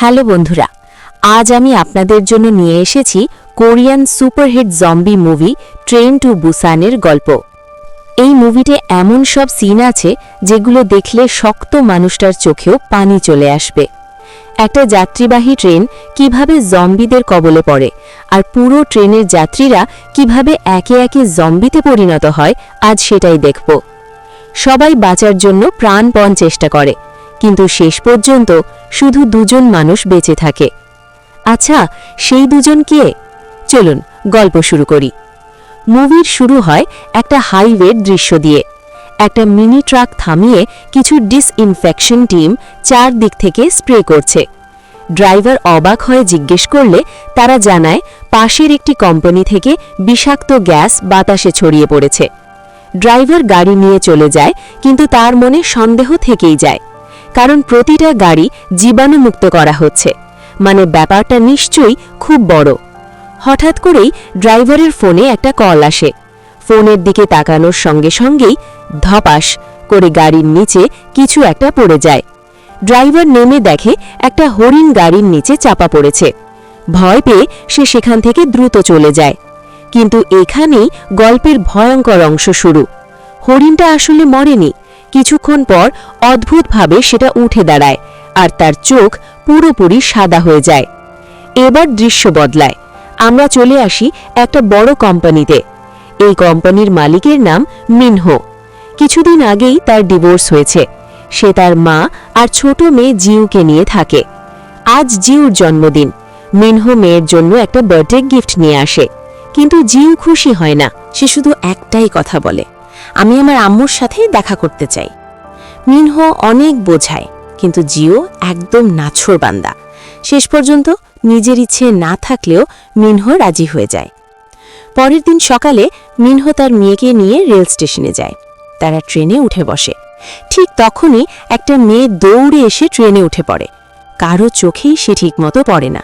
Hello বন্ধুরা, আজ আমি আপনাদের জন্য নিয়ে এসেছি Korean superhit zombie movie train to বুসানের গল্প। এই মুভিতে এমন সব সিন আছে যেগুলো দেখলে শক্ত মানুষটার চোখেও পানি চলে আসবে। একটা যাত্রীবাহী ট্রেন কিভাবে জম্বিদের কবলে পড়ে আর পুরো ট্রেনের যাত্রীরা কিভাবে একে একে জম্বিতে পরিণত হয়, আজ সেটাই দেখব। সবাই বাঁচার জন্য প্রাণপণ চেষ্টা করে, কিন্তু শেষ পর্যন্ত শুধু দুজন মানুষ বেঁচে থাকে। আচ্ছা, সেই দুজন কে? চলুন গল্প শুরু করি। মুভির শুরু হয় একটা হাইওয়ের দৃশ্য দিয়ে। একটা মিনি ট্রাক থামিয়ে কিছু ডিসইনফেকশন টিম চারদিক থেকে স্প্রে করছে। ড্রাইভার অবাক হয়ে জিজ্ঞেস করলে তারা জানায় পাশের একটি কোম্পানি থেকে বিষাক্ত গ্যাস বাতাসে ছড়িয়ে পড়েছে। ড্রাইভার গাড়ি নিয়ে চলে যায়, কিন্তু তার মনে সন্দেহ থেকেই যায়, কারণ প্রতিটা গাড়ি জীবাণুমুক্ত করা হচ্ছে, মানে ব্যাপারটা নিশ্চয়ই খুব বড়। হঠাৎ করেই ড্রাইভারের ফোনে একটা কল আসে। ফোনের দিকে তাকানোর সঙ্গে সঙ্গেই ধপাস করে গাড়ির নিচে কিছু একটা পড়ে যায়। ড্রাইভার নেমে দেখে একটা হরিণ গাড়ির নিচে চাপা পড়েছে। ভয় পেয়ে সে সেখান থেকে দ্রুত চলে যায়। কিন্তু এখানেই গল্পের ভয়ঙ্কর অংশ শুরু। হরিণটা আসলে মরেনি। কিছুক্ষণ পর অদ্ভুতভাবে সেটা উঠে দাঁড়ায় আর তার চোখ পুরোপুরি সাদা হয়ে যায়। এবার দৃশ্য বদলায়। আমরা চলে আসি একটা বড় কোম্পানিতে। এই কোম্পানির মালিকের নাম মিনহো। কিছুদিন আগেই তার ডিভোর্স হয়েছে। সে তার মা আর ছোট মেয়ে জিউকে নিয়ে থাকে। আজ জিউর জন্মদিন। মিনহো মেয়ের জন্য একটা বার্থডে গিফট নিয়ে আসে, কিন্তু জিউ খুশি হয় না। সে শুধু একটাই কথা বলে, আমি আমার আম্মুর সাথে দেখা করতে চাই। মিনহো অনেক বোঝায়, কিন্তু জিও একদম নাছোড়বান্দা। শেষ পর্যন্ত নিজের ইচ্ছে না থাকলেও মিনহো রাজি হয়ে যায়। পরের দিন সকালে মিনহো তার মেয়েকে নিয়ে রেল স্টেশনে যায়। তারা ট্রেনে উঠে বসে। ঠিক তখনই একটা মেয়ে দৌড়ে এসে ট্রেনে উঠে পড়ে। কারো চোখেই সে ঠিকমতো পড়ে না।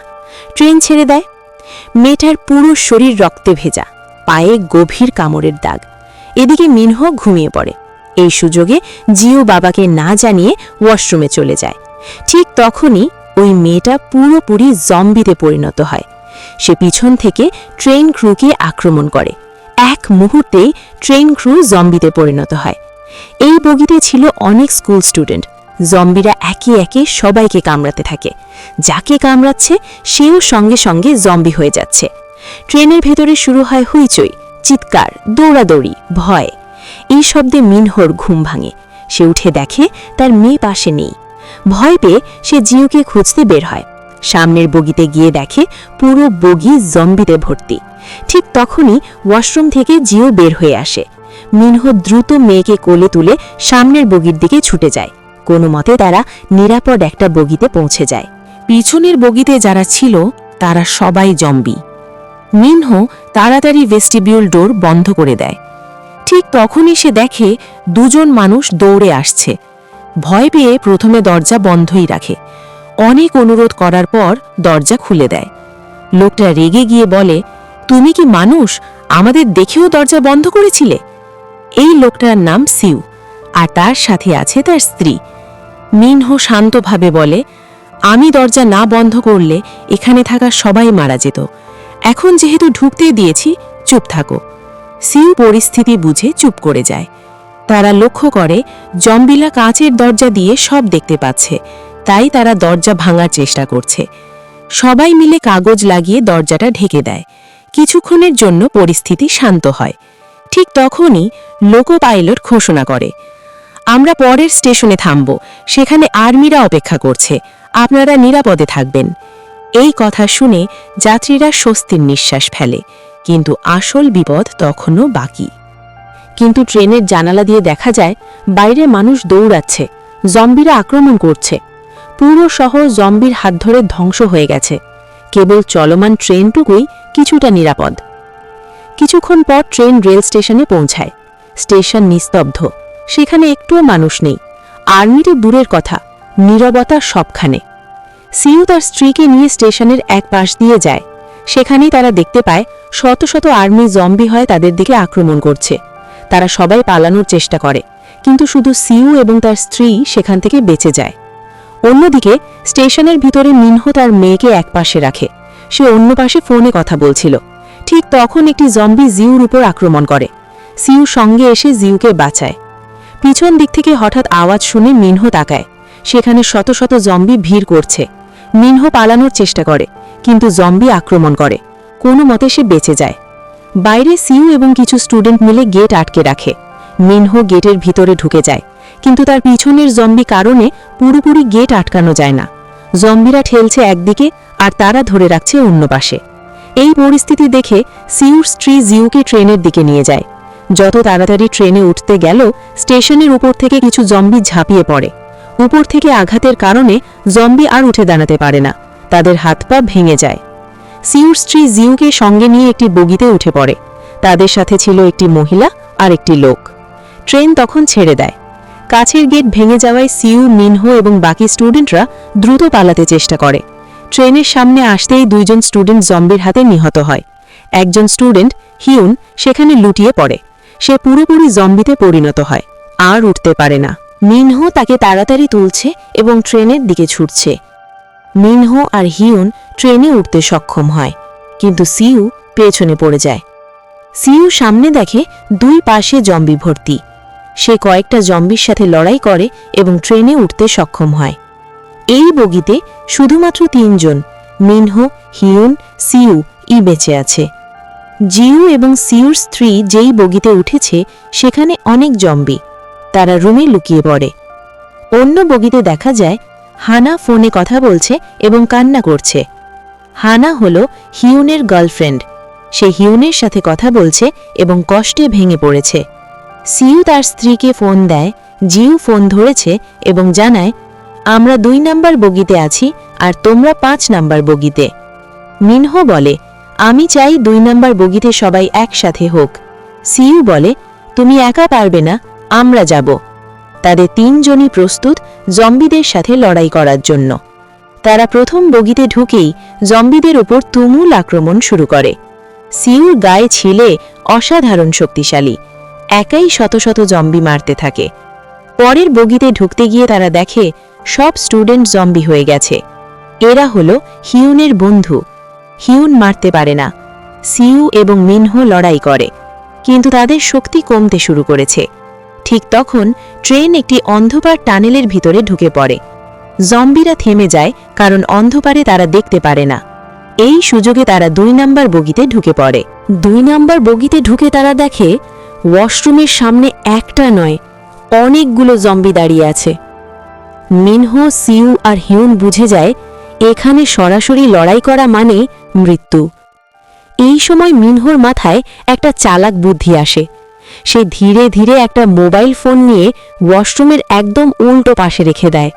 ট্রেন ছেড়ে দেয়। মেয়েটার পুরো শরীর রক্তে ভেজা, পায়ে গভীর কামড়ের দাগ। এদিকে মিনহো ঘুমিয়ে পড়ে। এই সুযোগে জিও বাবাকে না জানিয়ে ওয়াশরুমে চলে যায়। ঠিক তখনই ওই মেয়েটা পুরোপুরি জম্বিতে পরিণত হয়। সে পিছন থেকে ট্রেন ক্রুকে আক্রমণ করে। এক মুহূর্তেই ট্রেন ক্রু জম্বিতে পরিণত হয়। এই বগিতে ছিল অনেক স্কুল স্টুডেন্ট। জম্বিরা একে একে সবাইকে কামড়াতে থাকে। যাকে কামড়াচ্ছে সেও সঙ্গে সঙ্গে জম্বি হয়ে যাচ্ছে। ট্রেনের ভেতরে শুরু হয় হুইচই, চিৎকার, দৌড়াদৌড়ি, ভয়। এই শব্দে মিনহোর ঘুম ভাঙে। সে উঠে দেখে তার মেয়ে পাশে নেই। ভয় পেয়ে সে জিওকে খুঁজতে বের হয়। সামনের বগিতে গিয়ে দেখে পুরো বগি জম্বিতে ভর্তি। ঠিক তখনই ওয়াশরুম থেকে জিও বের হয়ে আসে। মিনহো দ্রুত মেয়েকে কোলে তুলে সামনের বগির দিকে ছুটে যায়। কোনো মতে তারা নিরাপদ একটা বগিতে পৌঁছে যায়। পিছনের বগিতে যারা ছিল তারা সবাই জম্বি। মিনহো তাড়াতাড়ি ভেস্টিবিউল ডোর বন্ধ করে দেয়। ঠিক তখনই সে দেখে দুজন মানুষ দৌড়ে আসছে। ভয় পেয়ে প্রথমে দরজা বন্ধই রাখে। অনেক অনুরোধ করার পর দরজা খুলে দেয়। লোকটা রেগে গিয়ে বলে, তুমি কি মানুষ? আমাদের দেখেও দরজা বন্ধ করেছিলে? এই লোকটার নাম সিউ, আর তার সাথে আছে তার স্ত্রী। মিনহো শান্তভাবে বলে, আমি দরজা না বন্ধ করলে এখানে থাকা সবাই মারা যেত। এখন যেহেতু ঢুকতে দিয়েছি, চুপ থাকো। সিউ পরিস্থিতি বুঝে চুপ করে যায়। তারা লক্ষ্য করে জম্বিলা কাঁচের দরজা দিয়ে সব দেখতে পাচ্ছে, তাই তারা দরজা ভাঙার চেষ্টা করছে। সবাই মিলে কাগজ লাগিয়ে দরজাটা ঢেকে দেয়। কিছুক্ষণের জন্য পরিস্থিতি শান্ত হয়। ঠিক তখনই লোকো পাইলট ঘোষণা করে, আমরা পরের স্টেশনে থামব, সেখানে আর্মিরা অপেক্ষা করছে, আপনারা নিরাপদে থাকবেন। এই কথা শুনে যাত্রীরা স্বস্তির নিঃশ্বাস ফেলে, কিন্তু আসল বিপদ তখনও বাকি। কিন্তু ট্রেনের জানালা দিয়ে দেখা যায় বাইরে মানুষ দৌড়াচ্ছে, জম্বিরা আক্রমণ করছে। পুরো শহর জম্বির হাত ধরে ধ্বংস হয়ে গেছে। কেবল চলমান ট্রেনটুকুই কিছুটা নিরাপদ। কিছুক্ষণ পর ট্রেন রেল স্টেশনে পৌঁছায়। স্টেশন নিস্তব্ধ, সেখানে একটুও মানুষ নেই। আর্মিটি দূরের কথা, নীরবতা সবখানে। সিউ তার স্ত্রীকে নিয়ে স্টেশনের এক পাশ দিয়ে যায়। সেখানেই তারা দেখতে পায় শত শত আর্মি জম্বি হয়ে তাদের দিকে আক্রমণ করছে। তারা সবাই পালানোর চেষ্টা করে, কিন্তু শুধু সিউ এবং তার স্ত্রী সেখান থেকে বেঁচে যায়। অন্যদিকে স্টেশনের ভিতরে মিনহো তার মেয়েকে একপাশে রাখে, সে অন্য পাশে ফোনে কথা বলছিল। ঠিক তখন একটি জম্বি জিউর উপর আক্রমণ করে। সিউ সঙ্গে এসে জিউকে বাঁচায়। পিছন দিক থেকে হঠাৎ আওয়াজ শুনে মিনহো তাকায়, সেখানে শত শত জম্বি ভিড় করছে। মিনহো পালানোর চেষ্টা করে, কিন্তু জম্বি আক্রমণ করে। কোনো মতে সে বেঁচে যায়। বাইরে সিউ এবং কিছু স্টুডেন্ট মিলে গেট আটকে রাখে। মিনহো গেটের ভিতরে ঢুকে যায়, কিন্তু তার পিছনের জম্বি কারণে পুরোপুরি গেট আটকানো যায় না। জম্বিরা ঠেলছে একদিকে আর তারা ধরে রাখছে অন্য পাশে। এই পরিস্থিতি দেখে সিউর স্ত্রী জিউকে ট্রেনের দিকে নিয়ে যায়। যত তাড়াতাড়ি ট্রেনে উঠতে গেল, স্টেশনের উপর থেকে কিছু জম্বি ঝাঁপিয়ে পড়ে। উপর থেকে আঘাতের কারণে জম্বি আর উঠে দাঁড়াতে পারে না, তাদের হাত পা ভেঙে যায়। সিউর স্ত্রী জিউকে সঙ্গে নিয়ে একটি বগিতে উঠে পড়ে। তাদের সাথে ছিল একটি মহিলা আর একটি লোক। ট্রেন তখন ছেড়ে দেয়। কাছের গেট ভেঙে যাওয়ায় সিউ, মিনহো এবং বাকি স্টুডেন্টরা দ্রুত পালাতে চেষ্টা করে। ট্রেনের সামনে আসতেই দুইজন স্টুডেন্ট জম্বির হাতে নিহত হয়। একজন স্টুডেন্ট, হিউন, সেখানে লুটিয়ে পড়ে। সে পুরোপুরি জম্বিতে পরিণত হয়, আর উঠতে পারে না। মিনহো তাকে তাড়াতাড়ি তুলছে এবং ট্রেনের দিকে ছুটছে। মিনহো আর হিউন ট্রেনে উঠতে সক্ষম হয়, কিন্তু সিউ পেছনে পড়ে যায়। সিউ সামনে দেখে দুই পাশে জম্বি ভর্তি। সে কয়েকটা জম্বির সাথে লড়াই করে এবং ট্রেনে উঠতে সক্ষম হয়। এই বগিতে শুধুমাত্র 3 জন, মিনহো, হিউন, সিউ বেঁচে আছে। জিউ এবং সিউর স্ত্রী যেই বগিতে উঠেছে সেখানে অনেক জম্বি। তারা রুমে লুকিয়ে পড়ে। অন্য বগিতে দেখা যায় হানা ফোনে কথা বলছে এবং কান্না করছে। হানা হল হিউনের গার্লফ্রেন্ড। সে হিউনের সাথে কথা বলছে এবং কষ্টে ভেঙে পড়েছে। সিউ তার স্ত্রীকে ফোন দেয়। জিউ ফোন ধরেছে এবং জানায়, আমরা 2 নাম্বার বগিতে আছি আর তোমরা 5 নাম্বার বগিতে। মিনহো বলে, আমি চাই 2 নাম্বার বগিতে সবাই একসাথে হোক। সিউ বলে, তুমি একা পারবে না, আমরা যাব। তাদের 3 জনই প্রস্তুত জম্বিদের সাথে লড়াই করার জন্য। তারা প্রথম বগিতে ঢুকেই জম্বিদের উপর তুমুল আক্রমণ শুরু করে। সিউর গায়ে ছিলে অসাধারণ শক্তিশালী, একাই শত শত জম্বি মারতে থাকে। পরের বগিতে ঢুকতে গিয়ে তারা দেখে সব স্টুডেন্ট জম্বি হয়ে গেছে। এরা হলো হিউনের বন্ধু। হিউন মারতে পারে না। সিউ এবং মিনহো লড়াই করে, কিন্তু তাদের শক্তি কমতে শুরু করেছে। ঠিক তখন ট্রেন একটি অন্ধকার টানেলের ভিতরে ঢুকে পড়ে। জম্বিরা থেমে যায় কারণ অন্ধকারে তারা দেখতে পারে না। এই সুযোগে তারা 2 নাম্বার বগিতে ঢুকে পড়ে। 2 নাম্বার বগিতে ঢুকে তারা দেখে ওয়াশরুমের সামনে একটা নয়, অনেকগুলো জম্বি দাঁড়িয়ে আছে। মিনহো, সিউ আর হিউন বুঝে যায় এখানে সরাসরি লড়াই করা মানে মৃত্যু। এই সময় মিনহোর মাথায় একটা চালাক বুদ্ধি আসে। সে ধীরে ধীরে একটা মোবাইল ফোন নিয়ে ওয়াশরুমের একদম উল্টো পাশে রেখে দেয়।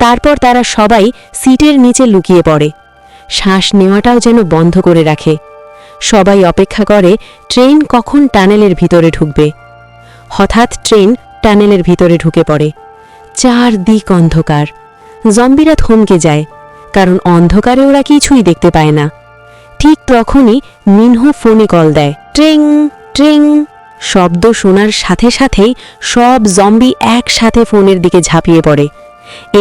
তারপর তারা সবাই সিটের নিচে লুকিয়ে পড়ে। শ্বাস নেওয়াটাও যেন বন্ধ করে রাখে। সবাই অপেক্ষা করে ট্রেন কখন টানেলের ভিতরে ঢুকবে। হঠাৎ ট্রেন টানেলের ভিতরে ঢুকে পড়ে। চারদিক অন্ধকার। জম্বিরা থমকে যায়, কারণ অন্ধকারে ওরা কিছুই দেখতে পায় না। ঠিক তখনই মিনহো ফোনে কল দেয়। ট্রিং ট্রিং শব্দ শোনার সাথে সাথেই সব জম্বি একসাথে ফোনের দিকে ঝাঁপিয়ে পড়ে।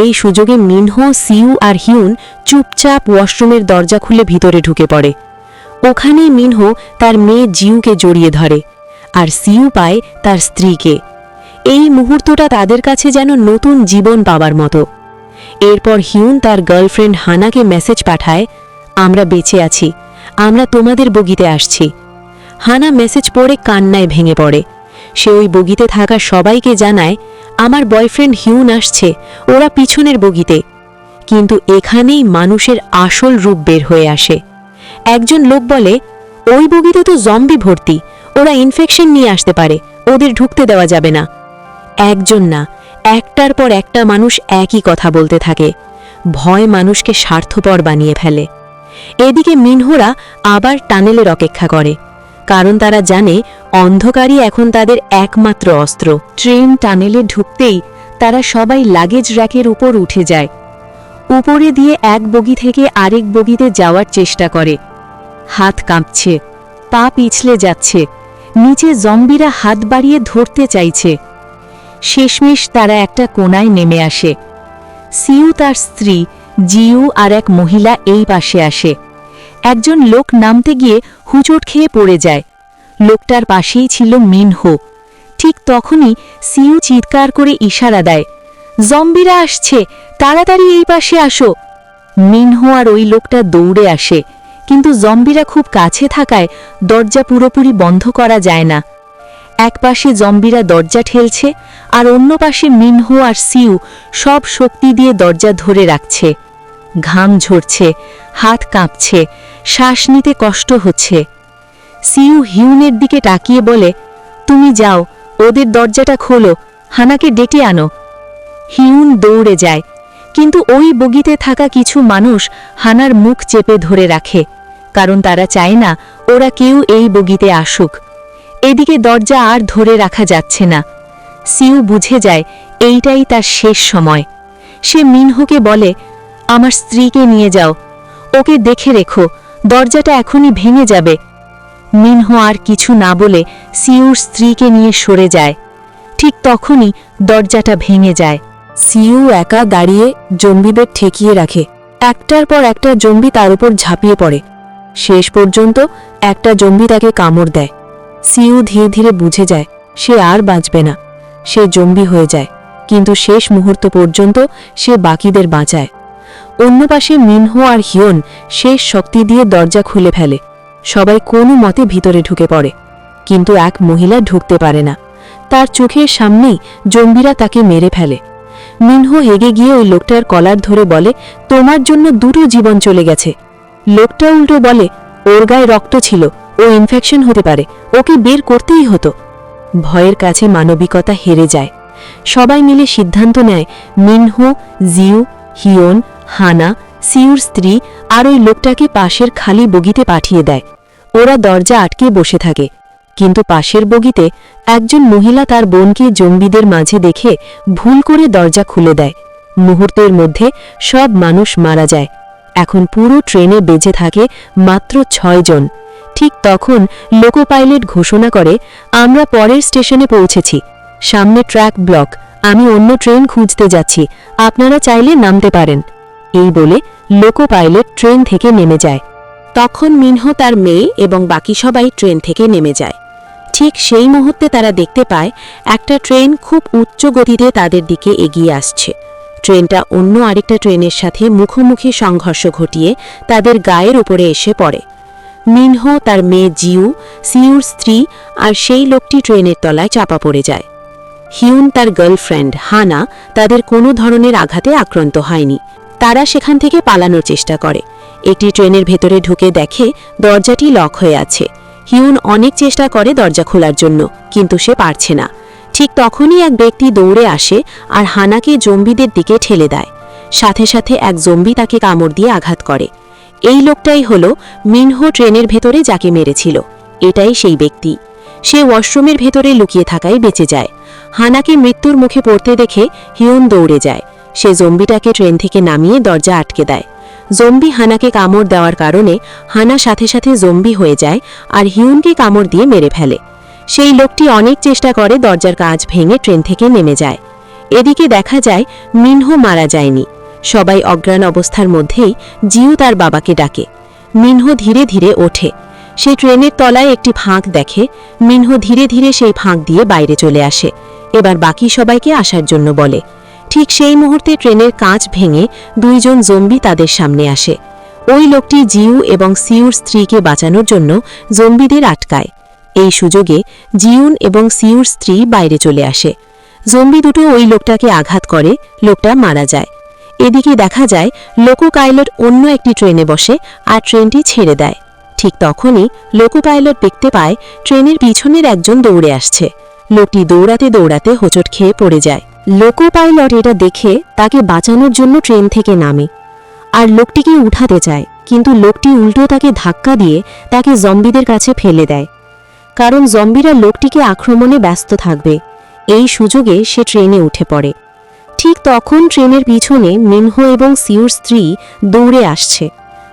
এই সুযোগে মিনহো, সিউ আর হিউন চুপচাপ ওয়াশরুমের দরজা খুলে ভিতরে ঢুকে পড়ে। ওখানেই মিনহো তার মেয়ে জিউকে জড়িয়ে ধরে, আর সিউ পায় তার স্ত্রীকে। এই মুহূর্তটা তাদের কাছে যেন নতুন জীবন পাবার মতো। এরপর হিউন তার গার্লফ্রেন্ড হানাকে মেসেজ পাঠায়, আমরা বেঁচে আছি, আমরা তোমাদের বগিতে আসছি। হানা মেসেজ পড়ে কান্নায় ভেঙে পড়ে। সে ওই বগিতে থাকা সবাইকে জানায়, আমার বয়ফ্রেন্ড হিউন আসছে, ওরা পিছনের বগিতে। কিন্তু এখানেই মানুষের আসল রূপ বের হয়ে আসে। একজন লোক বলে, ওই বগিতে তো জম্বি ভর্তি, ওরা ইনফেকশন নিয়ে আসতে পারে, ওদের ঢুকতে দেওয়া যাবে না। একজন না, একটার পর একটা মানুষ একই কথা বলতে থাকে। ভয় মানুষকে স্বার্থপর বানিয়ে ফেলে। এদিকে মিনহোরা আবার টানেলের অপেক্ষা করে, কারণ তারা জানে অন্ধকারই এখন তাদের একমাত্র অস্ত্র। ট্রেন টানেলে ঢুকতেই তারা সবাই লাগেজ র্যাকের উপর উঠে যায়। উপরে দিয়ে এক বগি থেকে আরেক বগিতে যাওয়ার চেষ্টা করে। হাত কাঁপছে, পা পিছলে যাচ্ছে, নিচে জম্বিরা হাত বাড়িয়ে ধরতে চাইছে। শেষমেশ তারা একটা কোণায় নেমে আসে। সিউ তার স্ত্রী জিউ আর এক মহিলা এই পাশে আসে। একজন লোক নামতে গিয়ে হুঁচট খেয়ে পড়ে যায়। লোকটার পাশেই ছিল মিনহো। ঠিক তখনই সিউ চিৎকার করে ইশারা দেয়, জম্বিরা আসছে, তাড়াতাড়ি এই পাশে আসো। মিনহো আর ওই লোকটা দৌড়ে আসে, কিন্তু জম্বিরা খুব কাছে থাকায় দরজা পুরোপুরি বন্ধ করা যায় না। এক পাশে জম্বিরা দরজা ঠেলছে, আর অন্য পাশে মিনহো আর সিউ সব শক্তি দিয়ে দরজা ধরে রাখছে। ঘাম ঝরছে, হাত কাঁপছে, শ্বাস নিতে কষ্ট হচ্ছে। সিউ হিউনের দিকে তাকিয়ে বলে, তুমি যাও, ওদের দরজাটা খোলো, হানাকে ডেকে আনো। হিউন দৌড়ে যায়, কিন্তু ওই বগিতে থাকা কিছু মানুষ হানার মুখ চেপে ধরে রাখে, কারণ তারা চায় না ওরা কেউ এই বগিতে আসুক। এদিকে দরজা আর ধরে রাখা যাচ্ছে না। সিউ বুঝে যায় এইটাই তার শেষ সময়। সে মিনহোকে বলে, আমার স্ত্রীকে নিয়ে যাও, ওকে দেখে রেখো, দরজাটা এখনই ভেঙে যাবে। মিনহো আর কিছু না বলে সিউর স্ত্রীকে নিয়ে সরে যায়। ঠিক তখনই দরজাটা ভেঙে যায়। সিউ একা দাঁড়িয়ে জম্বিদের ঠেকিয়ে রাখে। একটার পর একটা জম্বি তার উপর ঝাঁপিয়ে পড়ে। শেষ পর্যন্ত একটা জম্বি তাকে কামড় দেয়। সিউ ধীরে ধীরে বুঝে যায় সে আর বাঁচবে না। সে জম্বি হয়ে যায়, কিন্তু শেষ মুহূর্ত পর্যন্ত সে বাকিদের বাঁচায়। অন্য পাশে মিনহো আর হিয়ন শেষ শক্তি দিয়ে দরজা খুলে ফেলে। সবাই কোনো মতে ভিতরে ঢুকে পড়ে, কিন্তু এক মহিলা ঢুকতে পারে না। তার চোখের সামনেই জম্বিরা তাকে মেরে ফেলে। মিনহো হেগে গিয়ে ওই লোকটার কলার ধরে বলে, তোমার জন্য দুটো জীবন চলে গেছে। লোকটা উল্টো বলে, ওর গায়ে রক্ত ছিল, ও ইনফেকশন হতে পারে, ওকে বের করতেই হতো। ভয়ের কাছে মানবিকতা হেরে যায়। সবাই মিলে সিদ্ধান্ত নেয় মিনহো, জিউ, হিয়ন, হানা, সিউর স্ত্রী আর ওই লোকটাকে পাশের খালি বগিতে পাঠিয়ে দেয়। ওরা দরজা আটকে বসে থাকে, কিন্তু পাশের বগিতে একজন মহিলা তার বোনকে জম্বিদের মাঝে দেখে ভুল করে দরজা খুলে দেয়। মুহূর্তের মধ্যে সব মানুষ মারা যায়। এখন পুরো ট্রেনে বেঁচে থাকে মাত্র 6 জন। ঠিক তখন লোকো পাইলট ঘোষণা করে, আমরা পরের স্টেশনে পৌঁছেছি, সামনে ট্র্যাক ব্লক, আমি অন্য ট্রেন খুঁজতে যাচ্ছি, আপনারা চাইলে নামতে পারেন। এই বলে লোকো পাইলট ট্রেন থেকে নেমে যায়। তখন মিনহো তার মেয়ে এবং বাকি সবাই ট্রেন থেকে নেমে যায়। ঠিক সেই মুহূর্তে তারা দেখতে পায় একটা ট্রেন খুব উচ্চ গতিতে তাদের দিকে এগিয়ে আসছে। ট্রেনটা অন্য আরেকটা ট্রেনের সাথে মুখোমুখি সংঘর্ষ ঘটিয়ে তাদের গায়ের উপরে এসে পড়ে। মিনহো, তার মেয়ে জিউ, সিউর স্ত্রী আর সেই লোকটি ট্রেনের তলায় চাপা পড়ে যায়। হিউন তার গার্লফ্রেন্ড হানা তাদের কোনো ধরনের আঘাতে আক্রান্ত হয়নি। তারা সেখান থেকে পালানোর চেষ্টা করে। একটি ট্রেনের ভেতরে ঢুকে দেখে দরজাটি লক হয়ে আছে। হিউন অনেক চেষ্টা করে দরজা খোলার জন্য, কিন্তু সে পারছে না। ঠিক তখনই এক ব্যক্তি দৌড়ে আসে আর হানাকে জম্বিদের দিকে ঠেলে দেয়। সাথে সাথে এক জম্বি তাকে কামড় দিয়ে আঘাত করে। এই লোকটাই হলো মিনহো ট্রেনের ভেতরে যাকে মেরেছিল। এটাই সেই ব্যক্তি। সে ওয়াশরুমের ভেতরে লুকিয়ে থাকায় বেঁচে যায়। হানাকে মৃত্যুর মুখে পড়তে দেখে হিউন দৌড়ে যায়। সে জম্বিটাকে ট্রেন থেকে নামিয়ে দরজা আটকে দেয়। জম্বি হানাকে কামড় দেওয়ার কারণে হানা সাথে সাথে জম্বি হয়ে যায় আর হিউনকে কামড় দিয়ে মেরে ফেলে। সেই লোকটি অনেক চেষ্টা করে দরজার কাঁচ ভেঙে ট্রেন থেকে নেমে যায়। এদিকে দেখা যায় মিনহো মারা যায়নি। সবাই অজ্ঞান অবস্থার মধ্যেই জিউ তার বাবাকে ডাকে। মিনহো ধীরে ধীরে ওঠে। সে ট্রেনের তলায় একটি ফাঁক দেখে। মিনহো ধীরে ধীরে সেই ফাঁক দিয়ে বাইরে চলে আসে। এবার বাকি সবাইকে আসার জন্য বলে। ঠিক সেই মুহূর্তে ট্রেনের কাঁচ ভেঙে 2 জন জম্বি তাদের সামনে আসে। ওই লোকটি জিউ এবং সিউর স্ত্রীকে বাঁচানোর জন্য জম্বিদের আটকায়। এই সুযোগে জিউন এবং সিউর স্ত্রী বাইরে চলে আসে। জম্বি দুটো ওই লোকটাকে আঘাত করে, লোকটা মারা যায়। এদিকে দেখা যায় লোকো পাইলট অন্য একটি ট্রেনে বসে আর ট্রেনটি ছেড়ে দেয়। ঠিক তখনই লোকো পাইলট দেখতে পায় ট্রেনের পিছনের একজন দৌড়ে আসছে। লোকটি দৌড়াতে দৌড়াতে হোঁচট খেয়ে পড়ে যায়। লোকো পাইলট এটা দেখে তাকে বাঁচানোর জন্য ট্রেন থেকে নামে আর লোকটিকে উঠাতে চায়, কিন্তু লোকটি উল্টো তাকে ধাক্কা দিয়ে তাকে জম্বিদের কাছে ফেলে দেয়, কারণ জম্বিরা লোকটিকে আক্রমণে ব্যস্ত থাকবে। এই সুযোগে সে ট্রেনে উঠে পড়ে। ঠিক তখন ট্রেনের পিছনে মিনহো এবং সিউর স্ত্রী দৌড়ে আসছে।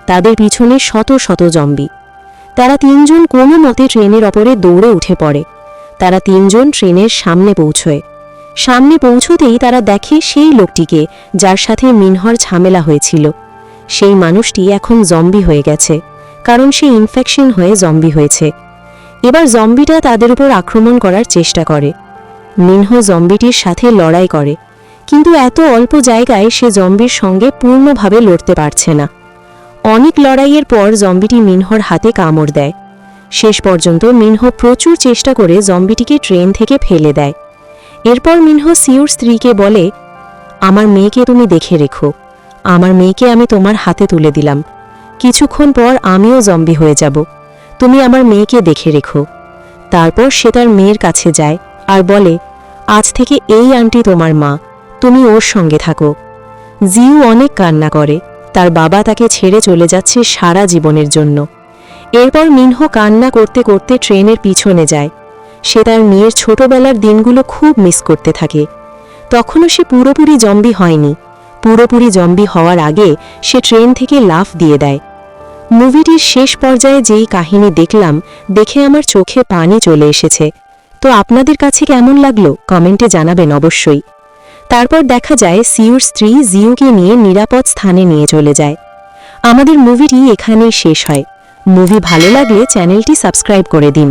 তাদের পিছনে শত শত জম্বি। তারা 3 জন কোনো মতে ট্রেনের ওপরে দৌড়ে উঠে পড়ে। তারা 3 জন ট্রেনের সামনে পৌঁছয়। সামনে পৌঁছতেই তারা দেখে সেই লোকটিকে যার সাথে মিনহর ঝামেলা হয়েছিল। সেই মানুষটি এখন জম্বি হয়ে গেছে, কারণ সে ইনফেকশন হয়ে জম্বি হয়েছে। এবার জম্বিটা তাদের উপর আক্রমণ করার চেষ্টা করে। মিনহ জম্বিটির সাথে লড়াই করে, কিন্তু এত অল্প জায়গায় সে জম্বির সঙ্গে পূর্ণভাবে লড়তে পারছে না। অনেক লড়াইয়ের পর জম্বিটি মিনহর হাতে কামড় দেয়। শেষ পর্যন্ত মিনহ প্রচুর চেষ্টা করে জম্বিটিকে ট্রেন থেকে ফেলে দেয়। এরপর মিনহ সিউর স্ত্রীকে বলে, আমার মেয়েকে তুমি দেখে রেখো, আমার মেয়েকে আমি তোমার হাতে তুলে দিলাম, কিছুক্ষণ পর আমিও জম্বি হয়ে যাব, তুমি আমার মেয়েকে দেখে রেখো। তারপর সে তার মেয়ের কাছে যায় আর বলে, আজ থেকে এই আন্টি তোমার মা, তুমি ওর সঙ্গে থাকো। জিউ অনেক কান্না করে, তার বাবা তাকে ছেড়ে চলে যাচ্ছে সারা জীবনের জন্য। এরপর মিনহ কান্না করতে করতে ট্রেনের পিছনে যায়। সে তার মেয়ের ছোটবেলার দিনগুলো খুব মিস করতে থাকে। তখনও সে পুরোপুরি জম্বি হয়নি। পুরোপুরি জম্বি হওয়ার আগে সে ট্রেন থেকে লাফ দিয়ে দেয়। মুভিটির শেষ পর্যায়ে যেই কাহিনী দেখলাম, দেখে আমার চোখে পানি চলে এসেছে। তো আপনাদের কাছে কেমন লাগলো কমেন্টে জানাবেন অবশ্যই। তারপর দেখা যায় সিউর স্ত্রী জিউকে নিয়ে নিরাপদ স্থানে নিয়ে চলে যায়। আমাদের মুভিটি এখানেই শেষ হয়। মুভি ভালো লাগলে চ্যানেলটি সাবস্ক্রাইব করে দিন।